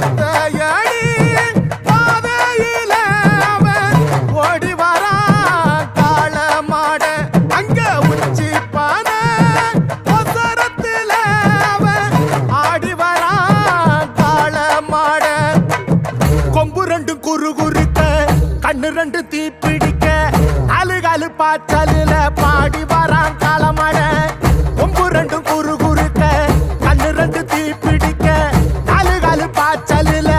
ஒத்தையடி பாதையில அவன் ஓடி வரான் காளமாட. அங்க உச்சி பானை ஒசரத்துல அவன் ஆடி வரான் காளமாட. கொம்பு ரெண்டு குறுகுறுக்க கண்ணு ரெண்டு தீப்பிடிக்க அழுகாலு பாச்சலில பாடி வரான் காளமாட. கொம்பு ரெண்டு குறுகுறுக்க கண்ணு ரெண்டு தீப்பிடிக்க அழுகாலு பாச்சலில